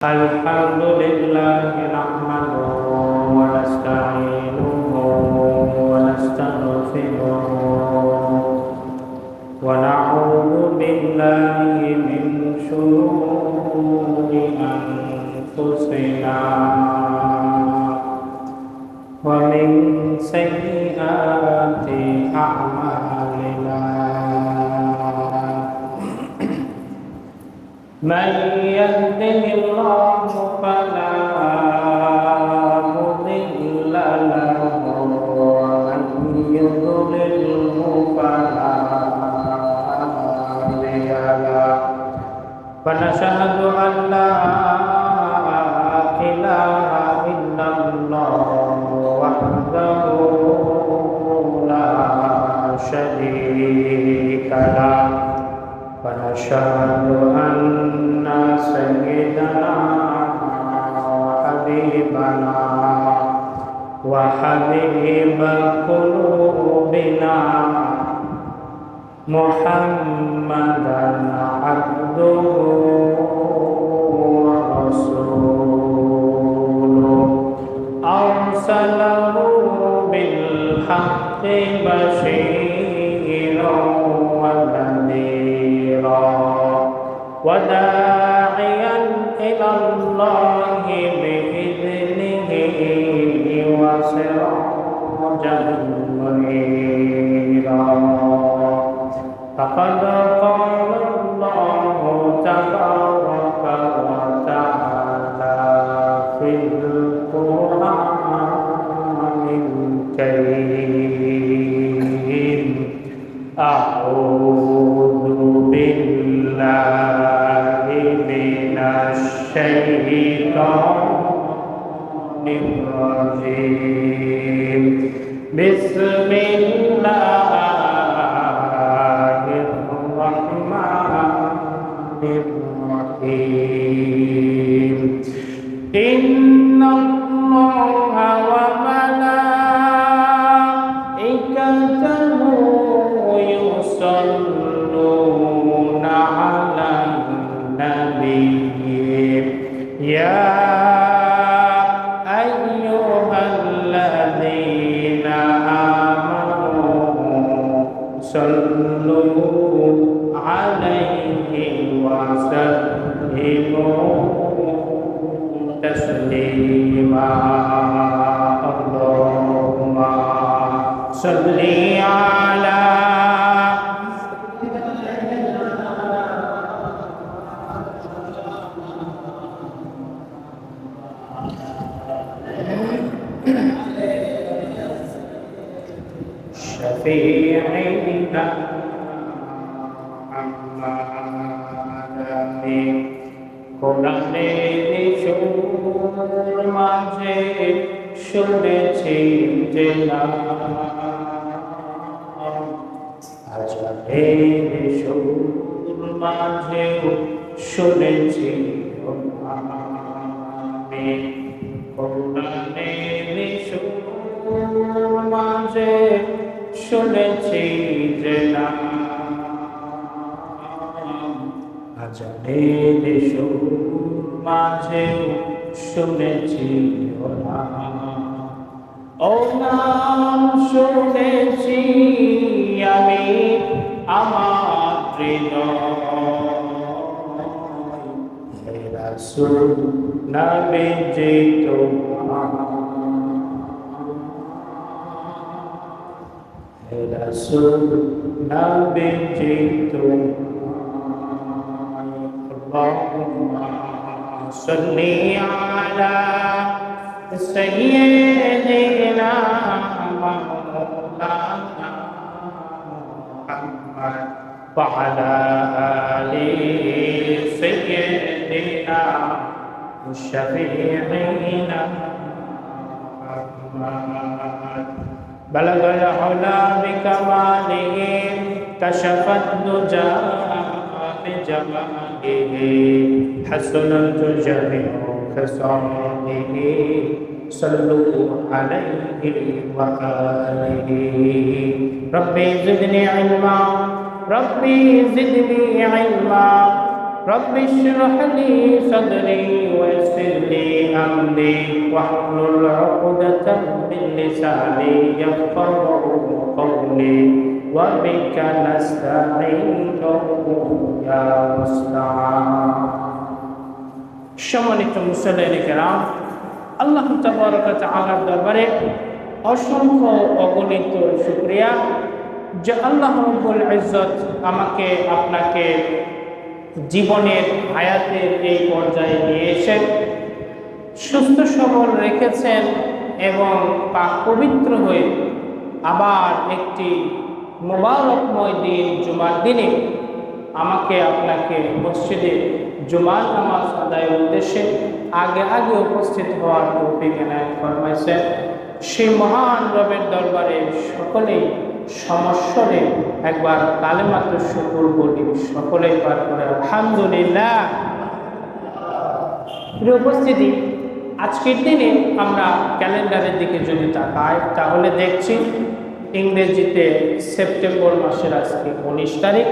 الحمد لله نحمده ونستعينه ونستغفره ونعوذ بالله من شرور أنفسنا ومن سيئات أعمالنا من يهده الله فلا مضل له ومن يضلله فلا هادي له ونشهد أن لا إله إلا الله وحده لا شريك له ونشهد أن سيدنا وحبيبنا وحبيب قلوبنا محمدا عبده ورسوله أرسله بالحق بشيرا وداعيا إلى الله بإذنه وسراجا منيرا فقد قال الله تبارك وتعالى في القرآن الكريم أعوذ بالله من الشيطان الرجيم بسم الله الرحمن الرحيم إن الله وملائكته يصلون على النبي يا أيها الذين آمنوا صلوا عليه وسلموا تسليما اللهم صل على شفيعنا محمد কোরআনের সুর মাঝে শুনেছি যে নাম আজানের সুর মাঝে শুনেছি আমি কোরআনের সুর মাঝে শুনেছি যে নাম আজানের সুর মাঝে শুনেছি ও নাম শুনেছি আমি আমার হৃদয় রাসূল নবীজি তোমার রাসূল নবীজি তোমার আল্লাহুম্মা সাল্লি আলা সাইয়্যিদিনা মাওলানা মুহাম্মদ ওয়া আলা আলি সাইয়্যিদিনা শাফিঈনা মুহাম্মদ بلغ العلا بكماله كشف الدجى بجماله حسنت جميع خصاله صلوا عليه وآله ربي زدني علما ربي زدني علما رب اشرح لي صدري ويسر لي أمري واحلل عقدة من لساني يفقهوا قولي وبك نستعين يا مستعان সম্মানিত মুসল্লিয়ানে কেরাম, আল্লাহ তাবারক ওয়া তাআলার দরবারে অসংখ্য অগণিত শুকরিয়া যে আল্লাহ রাব্বুল ইজ্জত আমাকে আপনাকে জীবনের হায়াতের এই পর্যায়ে নিয়ে এসে সুস্থ সবল রেখেছেন এবং পাক পবিত্র হয়ে আবার একটি মোবারকময় দিন জুমার দিনে আমাকে আপনাকে মসজিদে জুমার নামাজ আদায়ের উদ্দেশ্যে আগে আগে উপস্থিত হওয়ার তৌফিক এনায়েত ফরমাইছেন। সেই মহান রবের দরবারে সকলেই সমস্বরে একবার কালেমাতু শুকর বলি, সকলেই পাঠ করে আলহামদুলিল্লাহ। প্রিয় উপস্থিতি, আজকের দিনে আমরা ক্যালেন্ডারের দিকে যদি তাকাই তাহলে দেখছি ইংরেজিতে সেপ্টেম্বর মাসের আজকে 19 তারিখ।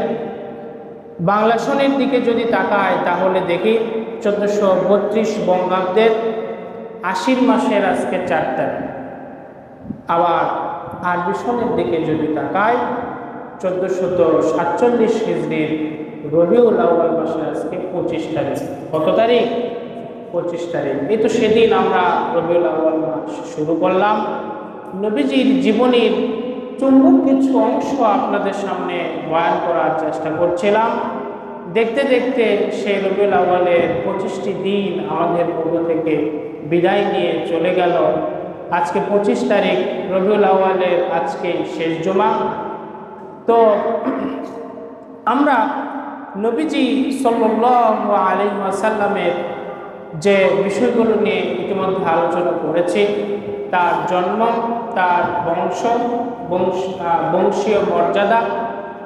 বাংলা সনের দিকে যদি তাকায় তাহলে দেখি 1432 বঙ্গাব্দের আশ্বিন মাসের আজকে 4 তারিখ। আবার আরবি সনের দিকে যদি তাকায় 1447 হিজরির রবিউল আউয়াল মাসের আজকে 25 তারিখ। কত তারিখ? 25 তারিখ। এই তো সেদিন আমরা রবিউল আউয়াল মাস শুরু করলাম। নবীজির জীবনীর চুম্বক কিছু অংশ আপনাদের সামনে বয়ান করার চেষ্টা করছিলাম। দেখতে দেখতে সেই রবিউল আউয়ালের 25টি দিন আমাদের পূর্ব থেকে বিদায় নিয়ে চলে গেল। আজকে 25 তারিখ রবিউল আউয়ালের আজকে শেষ জুমা। তো আমরা নবীজি সাল্লাল্লাহু আলাইহি ওয়াসাল্লামের যে বিষয়গুলো নিয়ে ইতিমধ্যে আলোচনা করেছি, তার জন্ম, তার বংশীয় মর্যাদা,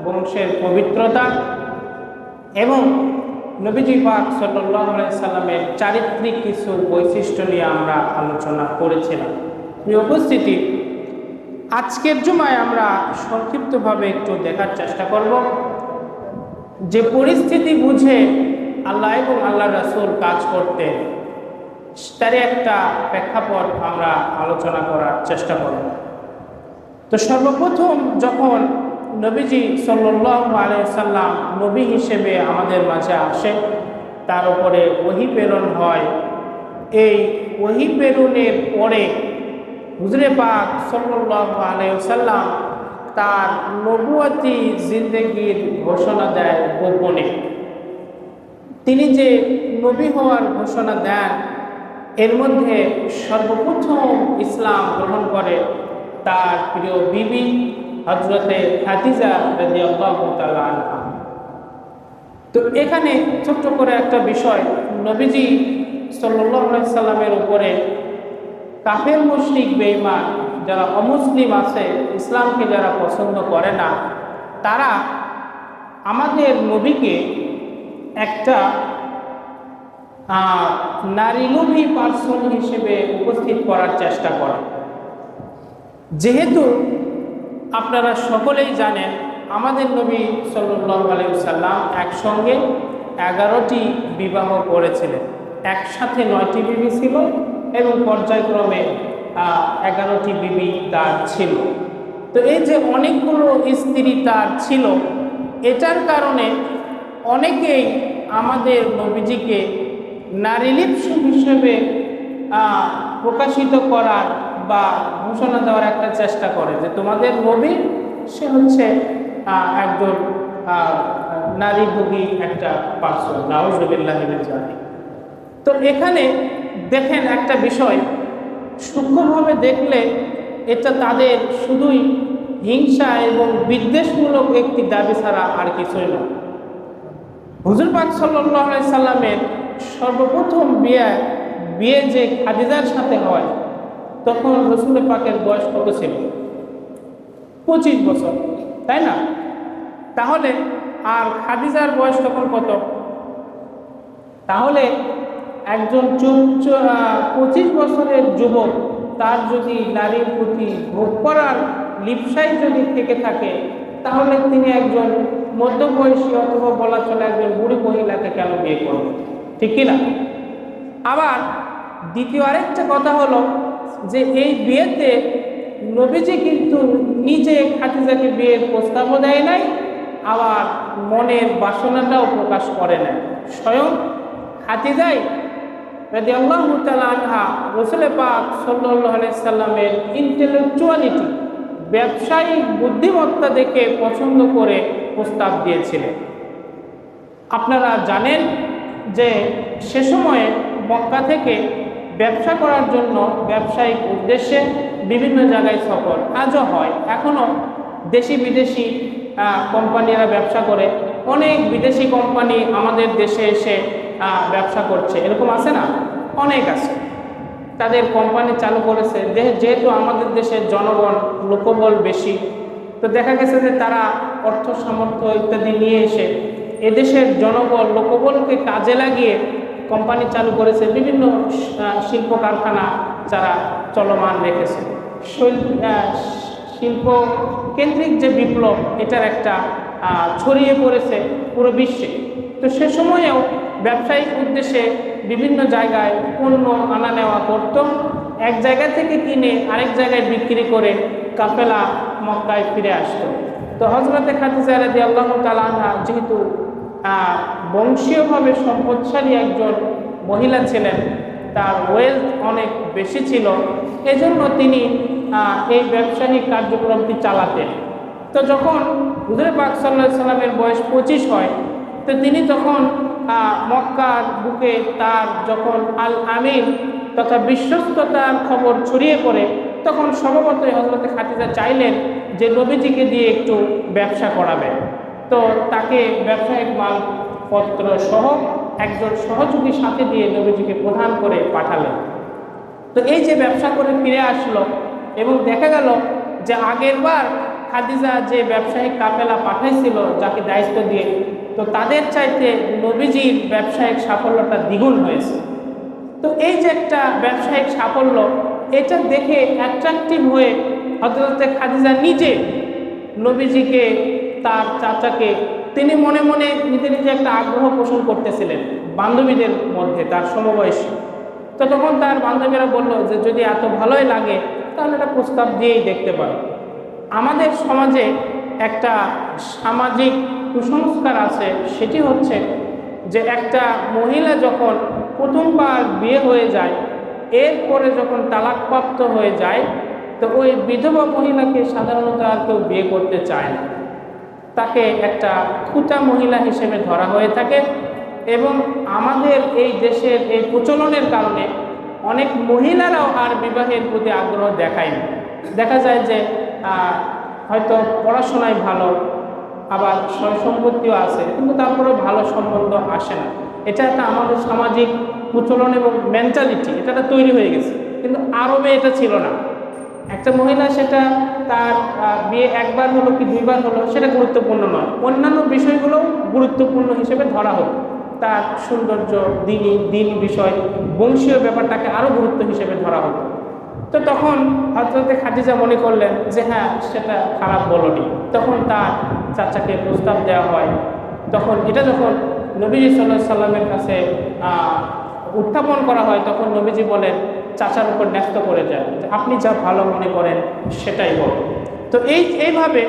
বংশের পবিত্রতা এবং নবীজি পাক সাল্লাল্লাহু আলাইহি সাল্লামের চারিত্রিক কিছু বৈশিষ্ট্য নিয়ে আমরা আলোচনা করেছিলাম। প্রিয় উপস্থিতি, আজকের জুমায় আমরা সংক্ষিপ্তভাবে একটু দেখার চেষ্টা করব যে পরিস্থিতি বুঝে আল্লাহ এবং আল্লাহ রাসূল কাজ করতেন, তার একটা প্রেক্ষাপট আমরা আলোচনা করার চেষ্টা করব। তো সর্বপ্রথম যখন নবীজি সাল্লাল্লাহু আলাইহি সাল্লাম নবী হিসেবে আমাদের মাঝে আসে, তার উপরে ওহী প্রেরণ হয়। এই ওহী প্রেরণের পরে হুজুরে পাক সাল্লাল্লাহু আলাইহি সাল্লাম তার নবুয়তি জিন্দেগির ঘোষণা দেয় গোপনে। তিনি যে নবী হওয়ার ঘোষণা দেন, এর মধ্যে সর্বপ্রথম ইসলাম গ্রহণ করে তার প্রিয় বিবি হযরতে খাদিজা রাদিয়াল্লাহু তাআলা আনহা। তো এখানে ছোট্ট করে একটা বিষয়, নবীজি সাল্লাল্লাহু আলাইহি সাল্লামের উপরে কাফের মুশরিক বেঈমান যারা অমুসলিম আছে, ইসলামকে যারা পছন্দ করে না, তারা আমাদের নবীকে একটা নারীলোভী পার্সন হিসেবে উপস্থিত করার চেষ্টা করে। যেহেতু আপনারা সকলেই জানেন আমাদের নবী সাল্লাল্লাহু আলাইহি সাল্লাম একসঙ্গে 11টি বিবাহ করেছিলেন, একসাথে 9টি বিবি ছিল এবং পর্যায়ক্রমে 11টি বিবি তার ছিল। তো এই যে অনেকগুলো স্ত্রী তার ছিল, এটার কারণে অনেকেই আমাদের নবীজিকে নারীলিপ্সু হিসেবে প্রকাশিত করার বা ঘোষণা দেওয়ার একটা চেষ্টা করে যে তোমাদের নবী সে হচ্ছে একজন নারীভোগী একটা পার্সন, নাউযুবিল্লাহি মিন যালিক। তো এখানে দেখেন একটা বিষয়, সূক্ষ্মভাবে দেখলে এটা তাদের শুধুই হিংসা এবং বিদ্বেষমূলক একটি দাবি ছাড়া আর কিছুই নয়। হুজুর পাক সাল্লাল্লাহু আলাইহি সাল্লামের সর্বপ্রথম বিয়ে যে খাদিজার সাথে হয়, তখন রাসূল পাকের বয়স কত ছিল? 25 বছর, তাই না? তাহলে আর খাদিজার বয়স তখন কত? তাহলে একজন 25 বছরের যুবক তার যদি নারীর প্রতি ভোগ করার লিপ্সাই যদি থেকে থাকে, তাহলে তিনি একজন মধ্যবয়সী অথবা বলা চলে একজন বুড়ি মহিলাকে কেন বিয়ে করবেন, ঠিক কিনা? আবার দ্বিতীয় আরেকটা কথা হলো যে এই বিয়েতে নবীজি কিন্তু নিজে খাদিজাকে বিয়ের প্রস্তাবও দেয় নাই, আবার মনের বাসনাটাও প্রকাশ করে নাই। স্বয়ং খাদিজাই রাদিয়াল্লাহু তাআলা আনহা রাসূল পাক সাল্লাল্লাহু আলাইহি সাল্লামের ইন্টেলেকচুয়ালিটি, ব্যবসায়িক বুদ্ধিমত্তা দেখে পছন্দ করে প্রস্তাব দিয়েছিলেন। আপনারা জানেন যে সে সময়ে মক্কা থেকে ব্যবসা করার জন্য ব্যবসায়িক উদ্দেশ্যে বিভিন্ন জায়গায় সফর আজও হয়, এখনও দেশি বিদেশি কোম্পানিরা ব্যবসা করে। অনেক বিদেশি কোম্পানি আমাদের দেশে এসে ব্যবসা করছে, এরকম আছে না? অনেক আছে, তাদের কোম্পানি চালু করেছে। যেহেতু আমাদের দেশের জনগণ লোকবল বেশি, তো দেখা গেছে যে তারা অর্থ সামর্থ্য ইত্যাদি নিয়ে এসে এদেশের জনবল লোকবলকে কাজে লাগিয়ে কোম্পানি চালু করেছে, বিভিন্ন শিল্প কারখানা যারা চলমান রেখেছে। শিল্প কেন্দ্রিক যে বিপ্লব, এটার একটা ছড়িয়ে পড়েছে পুরো বিশ্বে। তো সে সময়েও ব্যবসায়িক উদ্দেশ্যে বিভিন্ন জায়গায় পণ্য আনা নেওয়া করত, এক জায়গা থেকে কিনে আরেক জায়গায় বিক্রি করে কাফেলা মক্কায় ফিরে আসতো। তো হযরতে খাদিজা রাদিয়াল্লাহু তাআলা আনহা যেহেতু বংশীয়ভাবে সম্পদশালী একজন মহিলা ছিলেন, তার ওয়েলথ অনেক বেশি ছিল, এজন্য তিনি এই ব্যবসায়িক কার্যক্রমটি চালাতেন। তো যখন হুজুর পাক সাল্লাল্লাহু আলাইহি সাল্লামের বয়স 25 হয়, তো তিনি তখন মক্কার বুকে তার যখন আল আমিন তথা বিশ্বস্ততার খবর ছড়িয়ে পড়ে, তখন স্বভাবতই হযরত খাদিজা চাইলেন যে নবীজিকে দিয়ে একটু ব্যবসা করাবেন। তো তাকে ব্যবসায়িক মালপত্র সহ একজন সহযোগী সাথে দিয়ে নবীজিকে প্রদান করে পাঠালেন। তো এই যে ব্যবসা করে ফিরে আসলো, এবং দেখা গেল যে আগের বার খাদিজা যে ব্যবসায়িক কাফেলা পাঠাইছিল যাকে দায়িত্ব দিয়ে, তো তাদের চাইতে নবীজির ব্যবসায়িক সাফল্যটা দ্বিগুণ হয়েছে। তো এই যে একটা ব্যবসায়িক সাফল্য, এটা দেখে অ্যাট্রাকটিভ হয়ে হযরতে খাদিজা নিজে নবীজিকে, তার চাচাকে, তিনি মনে মনে নিজে নিজে একটা আগ্রহ পোষণ করতেছিলেন বান্ধবীদের মধ্যে, তার সমবয়সী। তো তখন তার বান্ধবীরা বলল যে যদি এত ভালোই লাগে তাহলে একটা প্রস্তাব দিয়েই দেখতে পারো। আমাদের সমাজে একটা সামাজিক কুসংস্কার আছে, সেটি হচ্ছে যে একটা মহিলা যখন প্রথমবার বিয়ে হয়ে যায়, এরপরে যখন তালাকপ্রাপ্ত হয়ে যায়, তো ওই বিধবা মহিলাকে সাধারণত আর কেউ বিয়ে করতে চায় না, তাকে একটা খুঁটা মহিলা হিসেবে ধরা হয়ে থাকে। এবং আমাদের এই দেশের এই প্রচলনের কারণে অনেক মহিলারাও আর বিবাহের প্রতি আগ্রহ দেখায় না। দেখা যায় যে হয়তো পড়াশোনায় ভালো, আবার সয় সম্পত্তিও আছে, কিন্তু তারপরেও ভালো সম্বন্ধ আসে না। এটা একটা আমাদের সামাজিক প্রচলন এবং মেন্টালিটি, এটা তৈরি হয়ে গেছে, কিন্তু আরবে এটা ছিল না। একটা মহিলা সেটা তার বিয়ে একবার হলো কি দুইবার হলো সেটা গুরুত্বপূর্ণ নয়, অন্যান্য বিষয়গুলো গুরুত্বপূর্ণ হিসেবে ধরা হতো। তার সৌন্দর্য, দিন বিষয়, বংশীয় ব্যাপারটাকে আরও গুরুত্ব হিসেবে ধরা হতো। তো তখন হযরতে খাদিজা মনে করলেন যে হ্যাঁ, সেটা খারাপ বলনি। তখন তার চাচাকে প্রস্তাব দেওয়া হয়। তখন এটা যখন নবীজি সাল্লাল্লাহু আলাইহি সাল্লামের কাছে উত্থাপন করা হয়, তখন নবীজি বলেন, চাচার উপর ন্যস্ত করে যায়, আপনি যা ভালো মনে করেন সেটাই বলেন। তো এইভাবে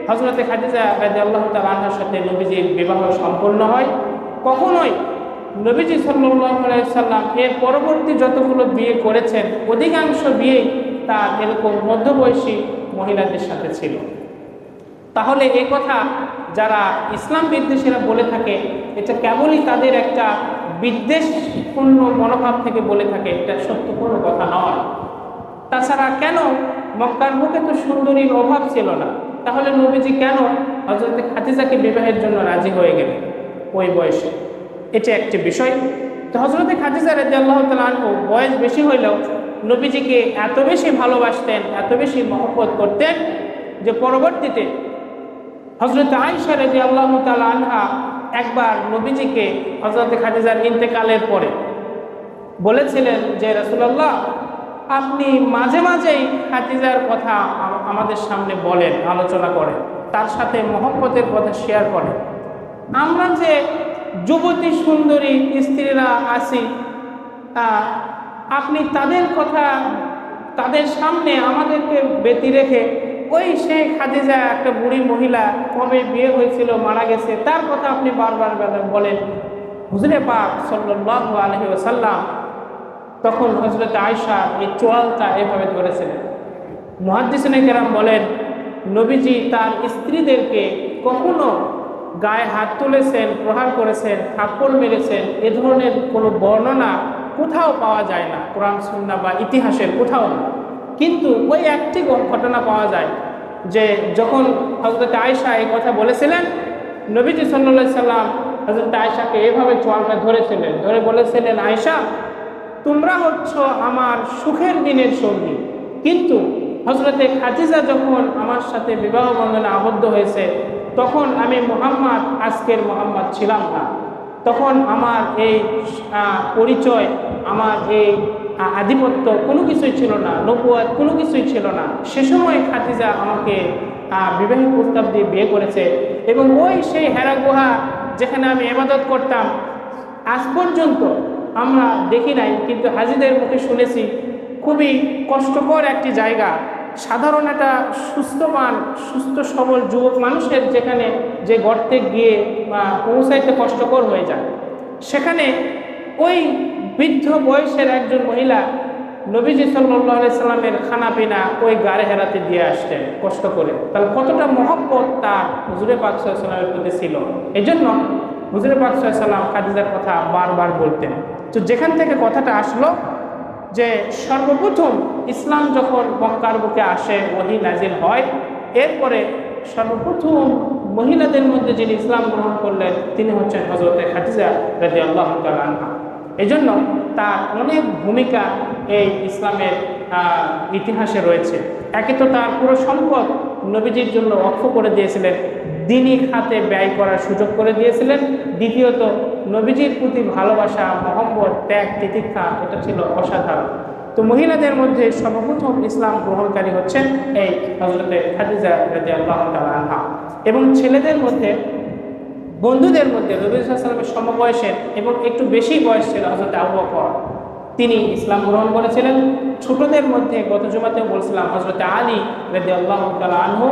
হযরতে খাদিজা রাদিয়াল্লাহু তাআলা আনহার সাথে নবীজির বিবাহ সম্পন্ন হয়। কখনোই নবীজি সাল্লাল্লাহু আলাইহি সাল্লাম এর পরবর্তী যতগুলো বিয়ে করেছেন, অধিকাংশ বিয়েই তার এরকম মধ্যবয়সী মহিলাদের সাথে ছিল। তাহলে এই কথা যারা ইসলাম বিদ্বেষীরা বলে থাকে, এটা কেবলই তাদের একটা বিদ্বেষপূর্ণ মনোভাব থেকে বলে থাকে, এটা সত্যপূর্ণ কথা নয়। তাছাড়া কেন মক্কার বুকে তো সুন্দরীর অভাব ছিল না, তাহলে নবীজি কেন হযরতে খাদিজাকে বিবাহের জন্য রাজি হয়ে গেলেন ওই বয়সে? এটা একটি বিষয়। তো হযরতে খাদিজা রাদিয়াল্লাহু তাআলা আনহা বয়স বেশি হইলেও নবীজিকে এত বেশি ভালোবাসতেন, এত বেশি মহব্বত করতেন যে পরবর্তীতে হযরতে আয়েশা রাদিয়াল্লাহু তাআলা আনহা একবার নবীজিকে হযরতে খাদিজার ইন্তেকালের পরে বলেছিলেন যে রাসূলুল্লাহ, আপনি মাঝে মাঝেই খাদিজার কথা আমাদের সামনে বলেন, আলোচনা করেন, তার সাথে মহব্বতের কথা শেয়ার করে। আমরা যে যুবতী সুন্দরী স্ত্রীরা আছি, আপনি তাদের কথা, তাদের সামনে আমাদেরকে ব্যতি রেখে ওই সেই খাদিজা একটা বুড়ি মহিলা, কবে বিয়ে হয়েছিল, মারা গেছে, তার কথা আপনি বারবার বলেন। হুজুরে পাক সাল্লাল্লাহু আলাইহি ওয়াসাল্লাম তখন হযরত আয়েশা এই চোয়ালটা এভাবে ধরেছিলেন। মুহাদ্দিসিনে কেরাম বলেন, নবীজি তার স্ত্রীদেরকে কখনো গায়ে হাত তুলেছেন, প্রহার করেছেন, থাপ্পড় মেরেছেন, এ ধরনের কোনো বর্ণনা কোথাও পাওয়া যায় না, কোরআন সুন্নাহ বা ইতিহাসের কোথাও না। কিন্তু ওই একটি ঘটনা পাওয়া যায় যে যখন হযরত আয়েশা এই কথা বলেছিলেন, নবীজি সাল্লাল্লাহু আলাইহি সাল্লাম হযরত আয়েশাকে এভাবে চোয়ালটা ধরেছিলেন, ধরে বলেছিলেন, আয়েশা, তোমরা হচ্ছ আমার সুখের দিনের সঙ্গী, কিন্তু হযরতে খাদিজা যখন আমার সাথে বিবাহ বন্ধনে আবদ্ধ হয়েছে, তখন আমি মুহাম্মদ, আজকের মুহাম্মদ ছিলাম না। তখন আমার এই পরিচয়, আমার এই আধিপত্য কোনো কিছুই ছিল না, নবুয়ত কোনো কিছুই ছিল না। সে সময় খাদিজা আমাকে বিবাহের প্রস্তাব দিয়ে বিয়ে করেছে, এবং ওই সেই হেরা গুহা যেখানে আমি ইবাদত করতাম, আজ পর্যন্ত আমরা দেখি নাই, কিন্তু হাজীদের মুখে শুনেছি খুবই কষ্টকর একটি জায়গা। সাধারণ একটা সুস্থ সবল যুবক মানুষের যেখানে যে গর্তে গিয়ে পৌঁছাইতে কষ্টকর হয়ে যায়, সেখানে ওই বৃদ্ধ বয়সের একজন মহিলা নবীজি সাল্লাল্লাহু আলাইহি সাল্লামের খানা পিনা ওই গাড়ে হেরাতে দিয়ে আসতেন কষ্ট করে। তাহলে কতটা মহব্বত তার হুজুরে পাক সাল্লাল্লাহু আলাইহি সাল্লামের প্রতি ছিল। এই জন্য হুজুরে পাক সাল্লাল্লাহু আলাইহি সাল্লাম খাদিজার কথা বারবার বলতেন। তো যেখান থেকে কথাটা আসলো যে সর্বপ্রথম ইসলাম যখন মক্কার বুকে আসে, ওহী নাজিল হয়, এরপরে সর্বপ্রথম মহিলাদের মধ্যে যিনি ইসলাম গ্রহণ করলেন তিনি হচ্ছেন হযরতে খাদিজা রাদিয়াল্লাহু তাআলা আনহা। এই জন্য তার অনেক ভূমিকা এই ইসলামের ইতিহাসে রয়েছে। একে তো তার পুরো সম্পদ নবীজির জন্য ওয়াকফ করে দিয়েছিলেন, দ্বীনি খাতে ব্যয় করার সুযোগ করে দিয়েছিলেন। দ্বিতীয়ত নবীজির প্রতি ভালোবাসা, মহব্বত, ত্যাগ, তিতিক্ষা, এটা ছিল অসাধারণ। তো মহিলাদের মধ্যে সর্বপ্রথম ইসলাম গ্রহণকারী হচ্ছেন এই হযরতে খাদিজা রাদিয়াল্লাহু তাআলা আনহা। এবং ছেলেদের মধ্যে, বন্ধুদের মধ্যে নবী সাল্লাল্লাহু আলাইহি ওয়াসাল্লামের সমবয়সের এবং একটু বেশি বয়স ছিল হযরত আবু বকর, তিনি ইসলাম গ্রহণ করেছিলেন। ছোটদের মধ্যে গত জুমাতেও বলছিলাম হযরত আলী রাদিয়াল্লাহু তাআলা আনহু,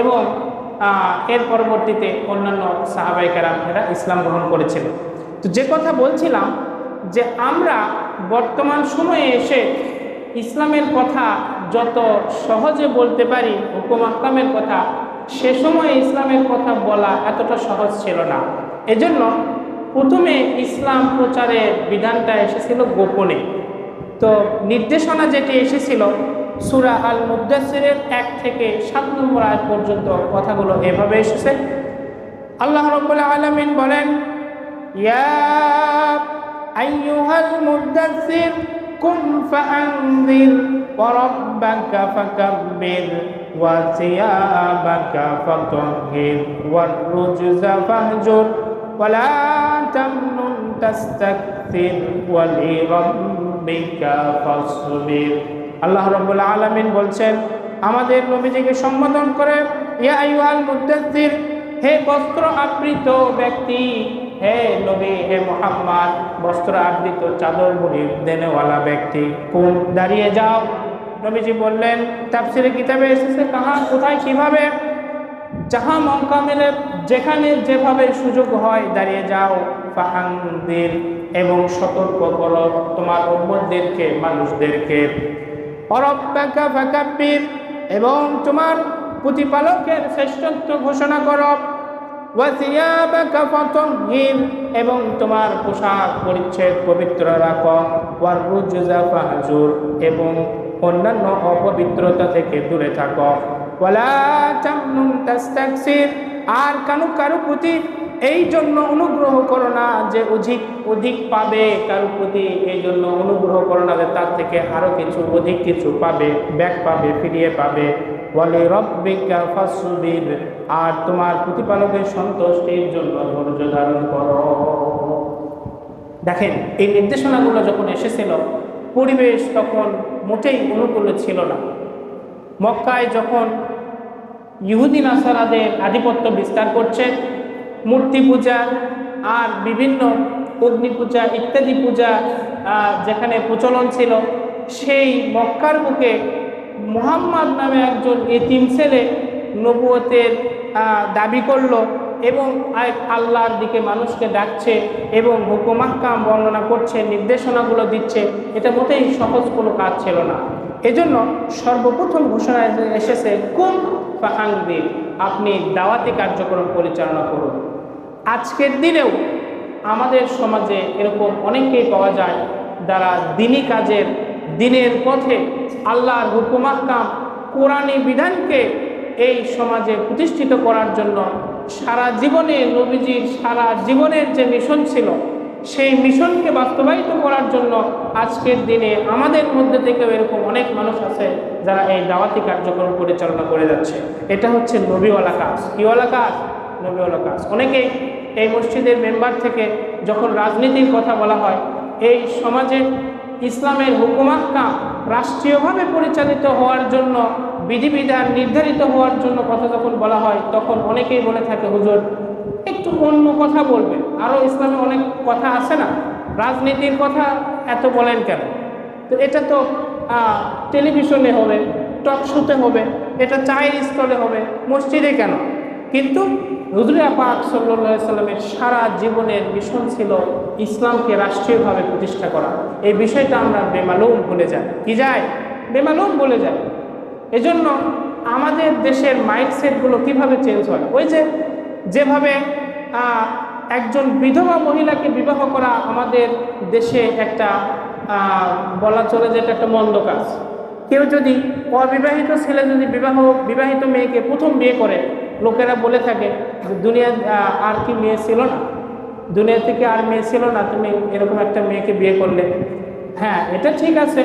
এবং এর পরবর্তীতে অন্যান্য সাহাবায়ে কেরাম এরা ইসলাম গ্রহণ করেছিল। তো যে কথা বলছিলাম যে আমরা বর্তমান সময়ে এসে ইসলামের কথা যত সহজে বলতে পারি, হুকুম আহকামের কথা, সে সময় ইসলামের কথা বলা এতটা সহজ ছিল না। এজন্য প্রথমে ইসলাম প্রচারের বিধানটা এসেছিল গোপনে। তো নির্দেশনা যেটি এসেছিল সূরা আল মুদ্দাসসিরের 1 থেকে 7 নম্বর আয়াত পর্যন্ত কথাগুলো এভাবে এসেছে। আল্লাহ রাব্বুল আলামিন বলেন, ইয়া আইয়ুহাল মুদ্দাসসির কুম ফাআনযির ওয়া রাব্বাকা ফাকাব্বির ওয়া সিয়াবাকা ফাতাহহির ওয়ার রুজজা ফাহজুর ওয়া লা তামনুন তাস্তাকসির ওয়া লিরাব্বিকা ফাসবির। আল্লাহ রাব্বুল আলামিন বলছেন, আমাদের নবীজিকে সম্বোধন করে, ইয়া আইয়ুহাল মুদ্দাসসির, হে বস্ত্র আবৃত ব্যক্তি, হে নবী, হে মুহাম্মদ, বস্ত্র আবৃত চাদর মুড়ি দেনেওয়ালা ব্যক্তি, কোন দাঁড়িয়ে যাও। নবীজি বললেন, তাফসীরে কিতাবে এসেছে কোথায় কিভাবে, যাহা মৌকা মেলে, যেখানে যেভাবে সুযোগ হয় দাঁড়িয়ে যাও। ফাআনযির, এবং সতর্ক করো তোমার উম্মতদেরকে, মানুষদেরকে। রাব্বাকা ফাকাব্বির, এবং তোমার প্রতিপালকের শ্রেষ্ঠত্ব ঘোষণা করো। ওয়া সিয়াবাকা ফাতাহহির, এবং তোমার পোশাক পরিচ্ছদ পবিত্র রাখো। ওয়ার রুজজা ফাহজুর, এবং অন্যান্য অপবিত্রতা থেকে দূরে থাকো। ওয়ালা তামনুন তাস্তাকসির, আর কারো প্রতি এই জন্য অনুগ্রহ করো না যে অধিক পাবে, কারো প্রতি এই জন্য অনুগ্রহ করো না যে তার থেকে আরো অধিক কিছু পাবে, ব্যাক পাবে, ফিরিয়ে পাবে। ওয়ালি রাব্বিকা ফাসবির, আর তোমার প্রতিপালকের সন্তুষ্টির জন্য ধৈর্য ধারণ করো। দেখেন, এই নির্দেশনাগুলো যখন এসেছিল, পরিবেশ তখন মোটেই অনুকূল ছিল না। মক্কায় যখন ইহুদি নাসারাদের আধিপত্য বিস্তার করছে। মূর্তি পূজা আর বিভিন্ন অগ্নি পূজা ইত্যাদি পূজা যেখানে প্রচলন ছিল, সেই মক্কার বুকে মুহাম্মদ নামে একজন এতিম ছেলে নবুয়তের দাবি করলো এবং আল্লাহর দিকে মানুষকে ডাকছে এবং হুকুম আহকাম বর্ণনা করছে, নির্দেশনাগুলো দিচ্ছে। এটা মোটেই সহজ কোনো কাজ ছিল না। এজন্য সর্বপ্রথম ঘোষণা এসেছে কুম ফাআনদির, আপনি দাওয়াতি কার্যক্রম পরিচালনা করুন। আজকের দিনেও আমাদের সমাজে এরকম অনেকেই পাওয়া যায় যারা দিনী কাজের, দিনের পথে আল্লাহর হুকুম আহকাম কোরআনী বিধানকে এই সমাজে প্রতিষ্ঠিত করার জন্য সারা জীবনে নবীজির সারা জীবনের যে মিশন ছিল সেই মিশনকে বাস্তবায়িত করার জন্য আজকের দিনে আমাদের মধ্যে থেকেও এরকম অনেক মানুষ আছে যারা এই দাওয়াতি কার্যক্রম পরিচালনা করে যাচ্ছে। এটা হচ্ছে নবীওয়ালা কাজ। কিওয়ালা কাজ? নবীওয়ালা কাজ। অনেকেই এই মসজিদের মেম্বার থেকে যখন রাজনীতির কথা বলা হয়, এই সমাজে ইসলামের হুকুম আহকাম রাষ্ট্রীয়ভাবে পরিচালিত হওয়ার জন্য, বিধিবিধান নির্ধারিত হওয়ার জন্য কথা যখন বলা হয়, তখন অনেকেই বলে থাকে হুজুর একটু অন্য কথা বলবেন, আরও ইসলামে অনেক কথা আছে না, রাজনীতির কথা এত বলেন কেন? তো এটা তো টেলিভিশনে হবে, টক শোতে হবে, এটা চায়ের স্থলে হবে, মসজিদে কেন? কিন্তু হুজুর পাক সাল্লাল্লাহু আলাইহি সাল্লামের সারা জীবনের মিশন ছিল ইসলামকে রাষ্ট্রীয়ভাবে প্রতিষ্ঠা করা। এই বিষয়টা আমরা বেমালুম ভুলে যাই। কি যায়? বেমালুম ভুলে যাই। এজন্য আমাদের দেশের মাইন্ডসেটগুলো কিভাবে চেঞ্জ হয়? ওই যেভাবে একজন বিধবা মহিলাকে বিবাহ করা আমাদের দেশে একটা বলা চলে যে এটা একটা মন্দ কাজ। কেউ যদি অবিবাহিত ছেলে যদি বিবাহিত মেয়েকে প্রথম বিয়ে করে, লোকেরা বলে থাকে যে দুনিয়া আর কি মেয়ে ছিল না, দুনিয়া থেকে আর মেয়ে ছিল না, তুমি এরকম একটা মেয়েকে বিয়ে করলে। হ্যাঁ, এটা ঠিক আছে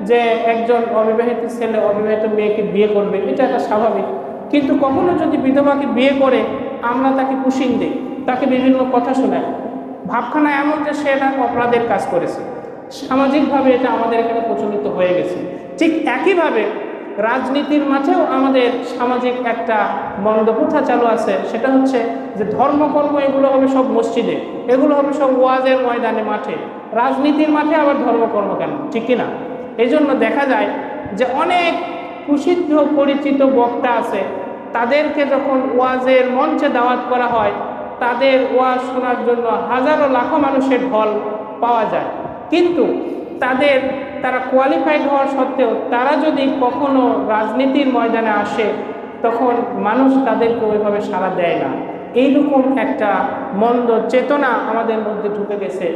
যে একজন অবিবাহিত ছেলে অবিবাহিত মেয়েকে বিয়ে করবে, এটা একটা স্বাভাবিক। কিন্তু কখনো যদি বিধবাকে বিয়ে করে আমরা তাকে পুষিং দিই, তাকে বিভিন্ন কথা শোনাই, ভাবখানা এমন যে সে একটা অপরাধের কাজ করেছে। সামাজিকভাবে এটা আমাদের এখানে প্রচলিত হয়ে গেছে। ঠিক একইভাবে রাজনীতির মাঠেও আমাদের সামাজিক একটা মন্দপ্রথা চালু আছে। সেটা হচ্ছে যে ধর্মকর্ম এগুলো হবে সব মসজিদে, এগুলো হবে সব ওয়াজের ময়দানে, মাঠে। রাজনীতির মাঠে আবার ধর্মকর্ম কেন? ঠিক কিনা? এই জন্য দেখা যায় যে অনেক প্রসিদ্ধ পরিচিত বক্তা আছে, তাদেরকে যখন ওয়াজের মঞ্চে দাওয়াত করা হয়, তাদের ওয়াজ শোনার জন্য হাজারো লাখো মানুষের ঢল পাওয়া যায়। কিন্তু তারা কোয়ালিফাইড হওয়ার সত্ত্বেও তারা যদি কখনো রাজনীতির ময়দানে আসে, তখন মানুষ তাদেরকে ওইভাবে সাড়া দেয় না। এইরকম একটা মন্দ চেতনা আমাদের মধ্যে ঢুকে গেছে।